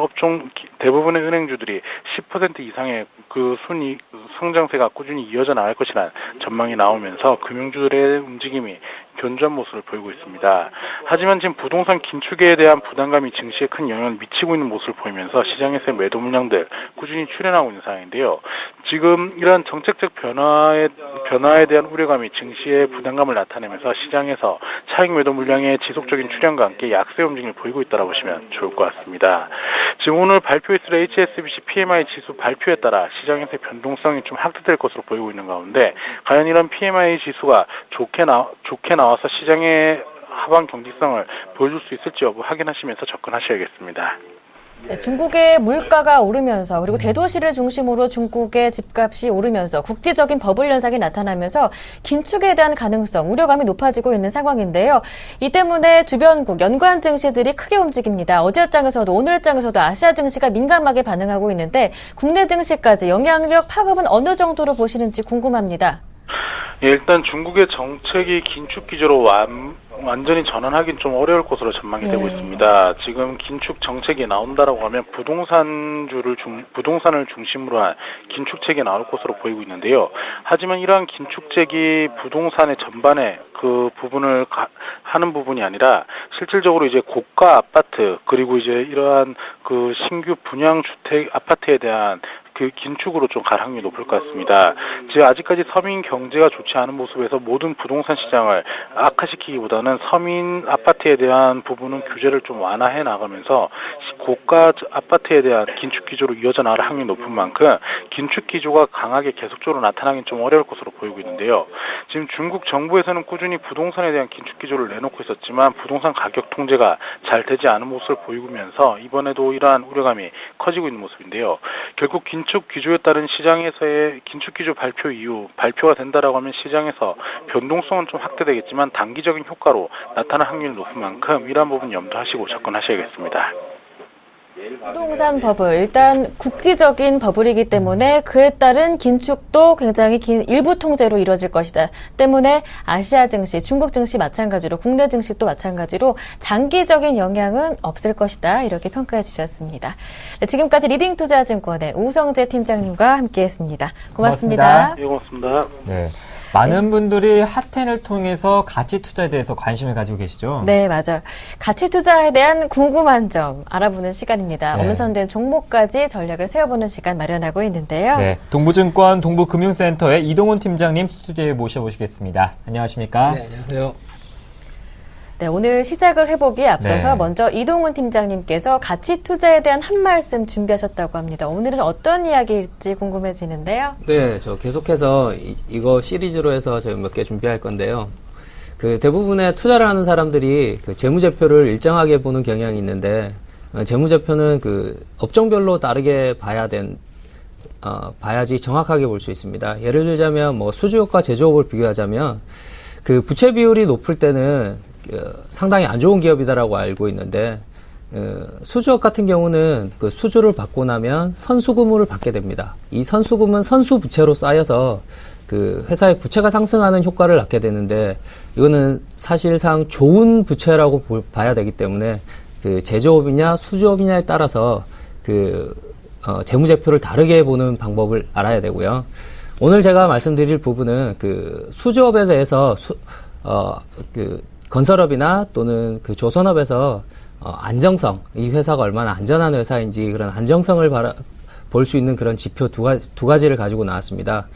은행주들이 10% 이상의 그 순이익 성장세가 꾸준히 이어져 나갈 것이라는 전망이 나오면서 금융주들의 움직임이 견조한 모습을 보이고 있습니다. 하지만 지금 부동산 긴축에 대한 부담감이 증시에 큰 영향을 미치고 있는 모습을 보이면서 시장에서의 매도 물량들 꾸준히 출현하고 있는 상황인데요. 지금 이러한 정책적 변화에 대한 우려감이 증시의 부담감을 나타내면서 시장에서 차익 매도 물량의 지속적인 출현과 함께 약세 움직임을 보이고 있다고 보시면 좋을 것 같습니다. 지금 오늘 발표했을 HSBC PMI 지수 발표에 따라 시장에서의 변동성이 좀 확대될 것으로 보이고 있는 가운데 과연 이런 PMI 지수가 좋게 나와서 시장의 하방 경직성을 보여줄 수 있을지 여부 확인하시면서 접근하셔야겠습니다. 네, 중국의 물가가 오르면서 그리고 대도시를 중심으로 중국의 집값이 오르면서 국제적인 버블 현상이 나타나면서 긴축에 대한 가능성, 우려감이 높아지고 있는 상황인데요. 이 때문에 주변국, 연관 증시들이 크게 움직입니다. 어제장에서도 오늘장에서도 아시아 증시가 민감하게 반응하고 있는데 국내 증시까지 영향력 파급은 어느 정도로 보시는지 궁금합니다. 예, 일단 중국의 정책이 긴축 기조로 완전히 전환하기는 좀 어려울 것으로 전망이 되고 있습니다. 지금 긴축 정책이 나온다라고 하면 부동산을 중심으로 한 긴축책이 나올 것으로 보이고 있는데요. 하지만 이러한 긴축책이 부동산의 전반에 그 부분을 하는 부분이 아니라 실질적으로 이제 고가 아파트 그리고 이제 이러한 그 신규 분양 주택 아파트에 대한 그 긴축으로 좀 갈 확률이 높을 것 같습니다. 지금 아직까지 서민 경제가 좋지 않은 모습에서 모든 부동산 시장을 악화시키기보다는 서민 아파트에 대한 부분은 규제를 좀 완화해 나가면서 고가 아파트에 대한 긴축 기조로 이어져 나갈 확률이 높은 만큼 긴축 기조가 강하게 계속적으로 나타나긴 좀 어려울 것으로 보이고 있는데요. 지금 중국 정부에서는 꾸준히 부동산에 대한 긴축 기조를 내놓고 있었지만 부동산 가격 통제가 잘 되지 않은 모습을 보이면서 이번에도 이러한 우려감이 커지고 있는 모습인데요. 결국 긴축 기조에 따른 시장에서의 긴축 기조 발표 이후 발표가 된다라고 하면 시장에서 변동성은 좀 확대되겠지만 단기적인 효과로 나타날 확률이 높은 만큼 이러한 부분 염두하시고 접근하셔야겠습니다. 부동산 버블, 일단 국지적인 버블이기 때문에 그에 따른 긴축도 굉장히 긴 일부 통제로 이루어질 것이다. 때문에 아시아 증시, 중국 증시 마찬가지로 국내 증시도 마찬가지로 장기적인 영향은 없을 것이다. 이렇게 평가해 주셨습니다. 네, 지금까지 리딩투자증권의 우성재 팀장님과 함께했습니다. 고맙습니다. 네, 고맙습니다. 네. 많은 분들이 핫텐을 통해서 가치 투자에 대해서 관심을 가지고 계시죠? 네, 맞아요. 가치 투자에 대한 궁금한 점 알아보는 시간입니다. 네. 엄선된 종목까지 전략을 세워보는 시간 마련하고 있는데요. 네, 동부증권 동부금융센터의 이동훈 팀장님 스튜디오에 모셔보시겠습니다. 안녕하십니까? 네, 안녕하세요. 네, 오늘 시작을 해보기에 앞서서 네. 먼저 이동훈 팀장님께서 가치 투자에 대한 한 말씀 준비하셨다고 합니다. 오늘은 어떤 이야기일지 궁금해지는데요. 네, 저 계속해서 이거 시리즈로 해서 저희 몇 개 준비할 건데요. 그 대부분의 투자를 하는 사람들이 그 재무제표를 일정하게 보는 경향이 있는데 재무제표는 그 업종별로 다르게 봐야지 정확하게 볼 수 있습니다. 예를 들자면 뭐 수주업과 제조업을 비교하자면 그 부채 비율이 높을 때는 상당히 안 좋은 기업이다라고 알고 있는데 수주업 같은 경우는 그 수주를 받고 나면 선수금을 받게 됩니다. 이 선수금은 선수 부채로 쌓여서 그 회사의 부채가 상승하는 효과를 낳게 되는데 이거는 사실상 좋은 부채라고 봐야 되기 때문에 그 제조업이냐 수주업이냐에 따라서 그 재무제표를 다르게 보는 방법을 알아야 되고요. 오늘 제가 말씀드릴 부분은 그 수주업에 대해서 그 건설업이나 또는 그 조선업에서 안정성, 이 회사가 얼마나 안전한 회사인지 그런 안정성을 볼 수 있는 그런 지표 두 가지를 가지고 나왔습니다.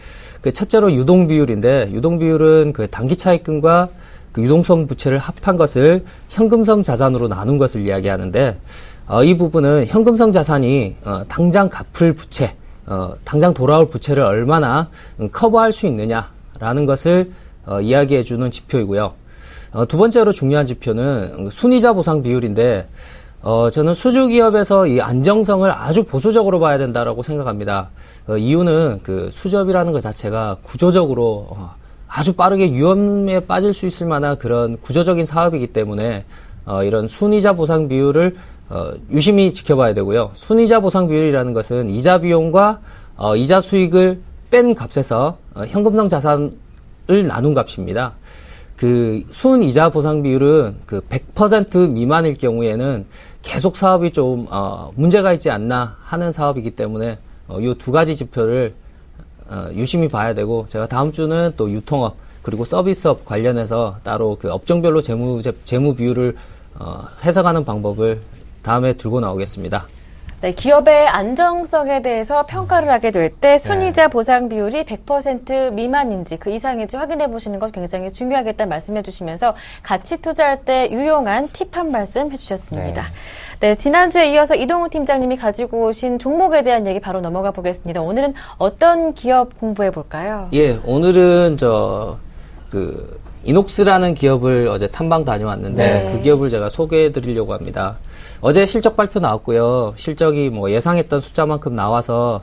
그 첫째로 유동 비율인데 유동 비율은 그 단기 차입금과 그 유동성 부채를 합한 것을 현금성 자산으로 나눈 것을 이야기하는데 이 부분은 현금성 자산이 당장 갚을 부채, 당장 돌아올 부채를 얼마나 커버할 수 있느냐 있다라는 것을 이야기해주는 지표이고요. 두 번째로 중요한 지표는 순이자 보상 비율인데 저는 수주기업에서 이 안정성을 아주 보수적으로 봐야 된다라고 생각합니다. 이유는 그 수주업이라는 것 자체가 구조적으로 아주 빠르게 위험에 빠질 수 있을 만한 그런 구조적인 사업이기 때문에 이런 순이자 보상 비율을 유심히 지켜봐야 되고요. 순이자 보상 비율이라는 것은 이자 비용과 이자 수익을 뺀 값에서 현금성 자산을 나눈 값입니다. 그 순이자 보상 비율은 그 100% 미만일 경우에는 계속 사업이 좀 문제가 있지 않나 하는 사업이기 때문에 이 두 가지 지표를 유심히 봐야 되고, 제가 다음 주는 또 유통업 그리고 서비스업 관련해서 따로 그 업종별로 재무 비율을 해석하는 방법을 다음에 들고 나오겠습니다. 네, 기업의 안정성에 대해서 평가를 하게 될 때 순이자 보상 비율이 100% 미만인지 그 이상인지 확인해 보시는 것 굉장히 중요하겠다 말씀해 주시면서 가치 투자할 때 유용한 팁 한 말씀 해주셨습니다. 네, 지난주에 이어서 이동훈 팀장님이 가지고 오신 종목에 대한 얘기 바로 넘어가 보겠습니다. 오늘은 어떤 기업 공부해 볼까요? 예, 오늘은 이녹스라는 기업을 어제 탐방 다녀왔는데 그 기업을 제가 소개해 드리려고 합니다. 어제 실적 발표 나왔고요. 실적이 뭐 예상했던 숫자만큼 나와서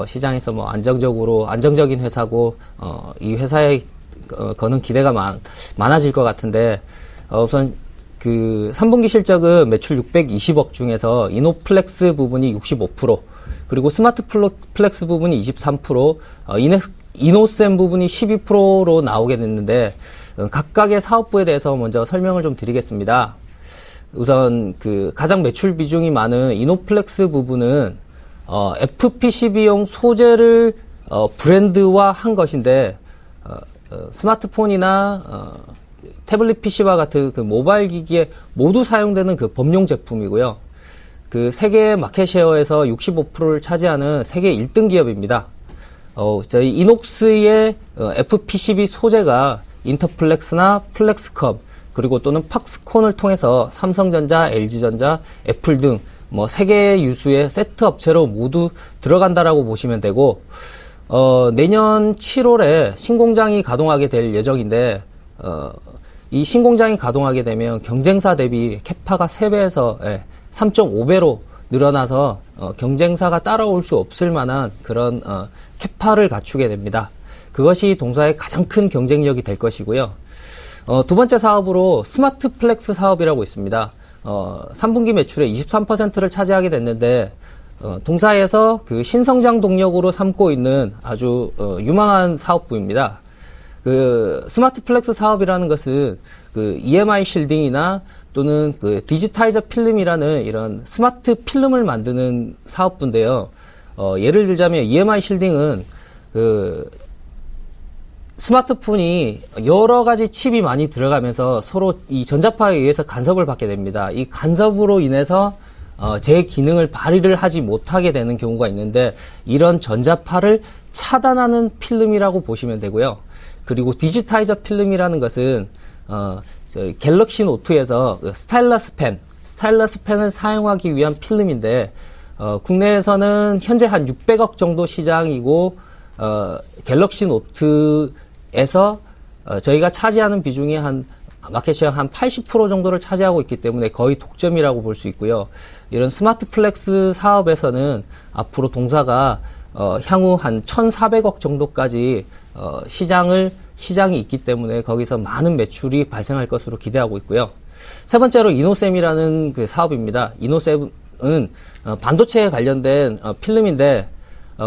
시장에서 뭐 안정적인 회사고 이 회사에 거는 기대가 많아질 것 같은데 우선 그 3분기 실적은 매출 620억 중에서 이노플렉스 부분이 65%, 그리고 스마트 플렉스 부분이 23%, 이노셈 부분이 12%로 나오게 됐는데 각각의 사업부에 대해서 먼저 설명을 좀 드리겠습니다. 우선 그 가장 매출 비중이 많은 이노플렉스 부분은 FPCB용 소재를 브랜드화한 것인데 스마트폰이나 태블릿 PC와 같은 그 모바일 기기에 모두 사용되는 그 범용 제품이고요. 그 세계 마켓쉐어에서 65%를 차지하는 세계 1등 기업입니다. 저희 이녹스의 FPCB 소재가 인터플렉스나 플렉스컴 그리고 또는 팍스콘을 통해서 삼성전자, LG전자, 애플 등 뭐 세계 유수의 세트 업체로 모두 들어간다라고 보시면 되고, 내년 7월에 신공장이 가동하게 될 예정인데, 이 신공장이 가동하게 되면 경쟁사 대비 캐파가 3배에서 3.5배로 늘어나서 경쟁사가 따라올 수 없을 만한 그런 캐파를 갖추게 됩니다. 그것이 동사의 가장 큰 경쟁력이 될 것이고요. 두 번째 사업으로 스마트 플렉스 사업이라고 있습니다. 3분기 매출의 23%를 차지하게 됐는데, 동사에서 그 신성장 동력으로 삼고 있는 아주 유망한 사업부입니다. 그 스마트 플렉스 사업이라는 것은 그 EMI 실딩이나 또는 그 디지타이저 필름이라는 이런 스마트 필름을 만드는 사업부인데요. 예를 들자면 EMI 실딩은 그 스마트폰이 여러 가지 칩이 많이 들어가면서 서로 이 전자파에 의해서 간섭을 받게 됩니다. 이 간섭으로 인해서 제 기능을 발휘를 하지 못하게 되는 경우가 있는데, 이런 전자파를 차단하는 필름이라고 보시면 되고요. 그리고 디지타이저 필름이라는 것은 갤럭시 노트에서 스타일러스 펜을 사용하기 위한 필름인데, 국내에서는 현재 한 600억 정도 시장이고, 갤럭시 노트에서 저희가 차지하는 비중이 마켓쉐어 한 80% 정도를 차지하고 있기 때문에 거의 독점이라고 볼 수 있고요. 이런 스마트 플렉스 사업에서는 앞으로 동사가 향후 한 1,400억 정도까지 시장이 있기 때문에 거기서 많은 매출이 발생할 것으로 기대하고 있고요. 세 번째로 이노셈이라는 그 사업입니다. 이노셈은 반도체에 관련된 필름인데,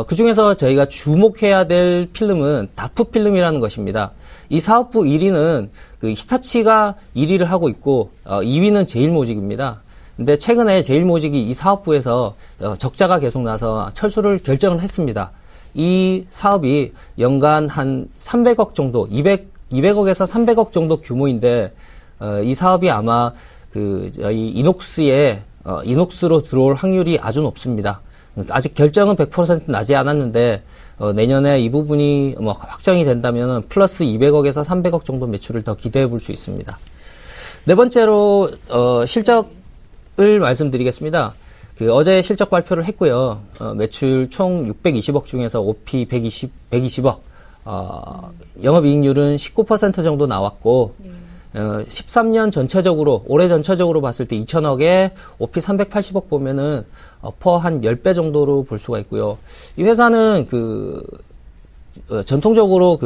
그 중에서 저희가 주목해야 될 필름은 다프 필름이라는 것입니다. 이 사업부 1위는 그 히타치가 1위를 하고 있고, 2위는 제일모직입니다. 근데 최근에 제일모직이 이 사업부에서 적자가 계속 나서 철수를 결정을 했습니다. 이 사업이 연간 한 300억 정도, 200억에서 300억 정도 규모인데, 이 사업이 아마 저희 이녹스로 들어올 확률이 아주 높습니다. 아직 결정은 100% 나지 않았는데, 내년에 이 부분이 확정이 된다면 플러스 200억에서 300억 정도 매출을 더 기대해 볼 수 있습니다. 네 번째로, 실적을 말씀드리겠습니다. 어제 실적 발표를 했고요. 매출 총 620억 중에서 OP 120억, 영업이익률은 19% 정도 나왔고 13년 전체적으로 올해 전체적으로 봤을 때 2천억에 OP 380억 보면은 퍼 한 10배 정도로 볼 수가 있고요. 이 회사는 전통적으로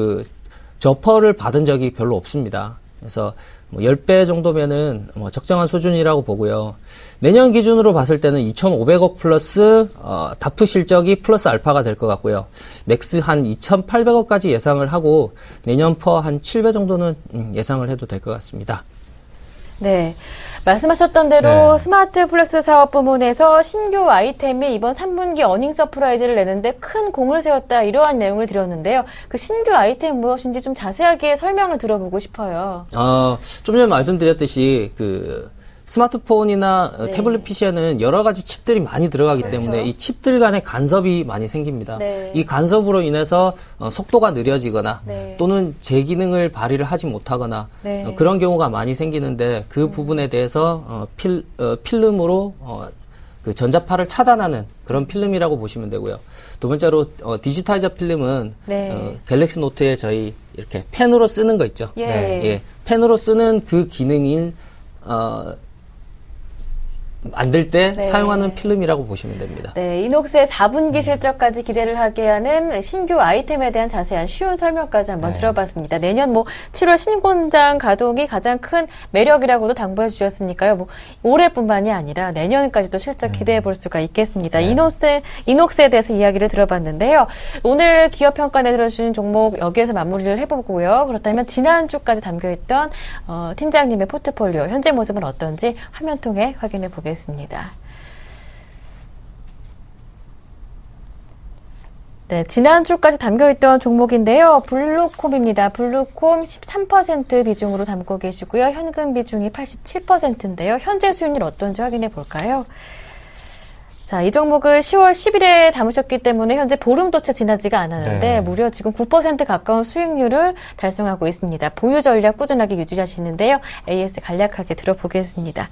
저퍼를 받은 적이 별로 없습니다. 그래서 10배 정도면은 적정한 수준이라고 보고요. 내년 기준으로 봤을 때는 2,500억 플러스 다프 실적이 플러스 알파가 될 것 같고요. 맥스 한 2,800억까지 예상을 하고 내년 퍼 한 7배 정도는 예상을 해도 될 것 같습니다. 네. 말씀하셨던 대로 스마트 플렉스 사업 부문에서 신규 아이템이 이번 3분기 어닝 서프라이즈를 내는데 큰 공을 세웠다, 이러한 내용을 드렸는데요. 그 신규 아이템 무엇인지 좀 자세하게 설명을 들어보고 싶어요. 좀 전에 말씀드렸듯이 스마트폰이나 태블릿 PC에는 여러 가지 칩들이 많이 들어가기 때문에 이 칩들 간의 간섭이 많이 생깁니다. 네. 이 간섭으로 인해서 속도가 느려지거나 또는 제 기능을 발휘를 하지 못하거나 그런 경우가 많이 생기는데 그 부분에 대해서 필름으로 그 전자파를 차단하는 그런 필름이라고 보시면 되고요. 두 번째로 디지타이저 필름은 갤럭시 노트에 저희 이렇게 펜으로 쓰는 거 있죠. 펜으로 쓰는 그 기능인 만들 때 사용하는 필름이라고 보시면 됩니다. 네, 이녹스의 4분기 실적까지 기대를 하게 하는 신규 아이템에 대한 자세한 쉬운 설명까지 한번 들어봤습니다. 내년 7월 신공장 가동이 가장 큰 매력이라고도 당부해 주셨으니까요. 올해뿐만이 아니라 내년까지도 실적 기대해 볼 수가 있겠습니다. 이녹스에 대해서 이야기를 들어봤는데요. 오늘 기업 평가 내들어주신 종목 여기에서 마무리를 해보고요. 그렇다면 지난주까지 담겨있던 팀장님의 포트폴리오 현재 모습은 어떤지 화면 통해 확인해 보겠습니다. 네, 지난주까지 담겨있던 종목인데요. 블루콤입니다. 블루콤 13% 비중으로 담고 계시고요. 현금 비중이 87%인데요. 현재 수익률 어떤지 확인해 볼까요? 자, 이 종목을 10월 10일에 담으셨기 때문에 현재 보름도 채 지나지가 않았는데 무려 지금 9% 가까운 수익률을 달성하고 있습니다. 보유 전략 꾸준하게 유지하시는데요. AS 간략하게 들어보겠습니다.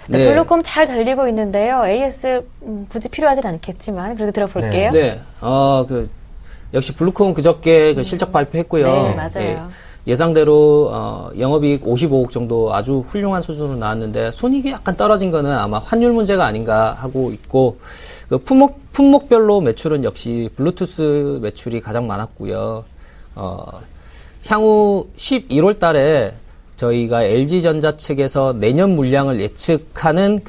네, 블루콤 잘 달리고 있는데요. AS 굳이 필요하진 않겠지만 그래도 들어볼게요. 역시 블루콤 그저께 실적 발표했고요. 네, 맞아요. 예상대로 영업이익 55억 정도 아주 훌륭한 수준으로 나왔는데 손익이 약간 떨어진 거는 아마 환율 문제가 아닌가 하고 있고 품목별로 매출은 역시 블루투스 매출이 가장 많았고요. 향후 11월 달에 저희가 LG전자 측에서 내년 물량을 예측하는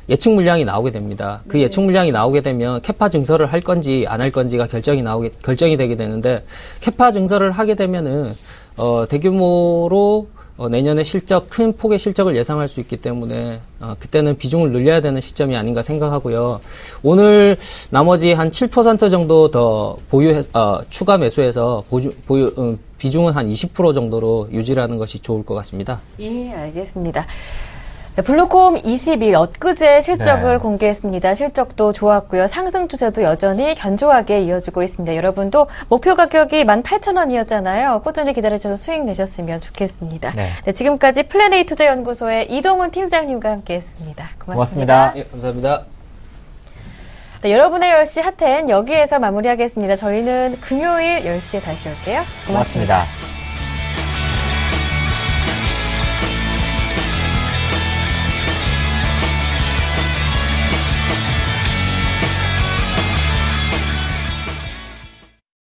예측 물량이 나오게 됩니다. 그 예측 물량이 나오게 되면 캐파 증설을 할 건지 안 할 건지가 결정이 되게 되는데 캐파 증설을 하게 되면은 대규모로 내년에 큰 폭의 실적을 예상할 수 있기 때문에 그때는 비중을 늘려야 되는 시점이 아닌가 생각하고요. 오늘 나머지 한 7% 정도 더 추가 매수해서 비중은 한 20% 정도로 유지하는 것이 좋을 것 같습니다. 예, 알겠습니다. 네, 블루콤 20일 엊그제 실적을 공개했습니다. 실적도 좋았고요. 상승 추세도 여전히 견조하게 이어지고 있습니다. 여러분도 목표 가격이 18,000원이었잖아요. 꾸준히 기다리셔서 수익 내셨으면 좋겠습니다. 네, 지금까지 플래네이 투자연구소의 이동훈 팀장님과 함께했습니다. 고맙습니다. 예, 감사합니다. 네, 여러분의 10시 핫텐 여기에서 마무리하겠습니다. 저희는 금요일 10시에 다시 올게요. 고맙습니다.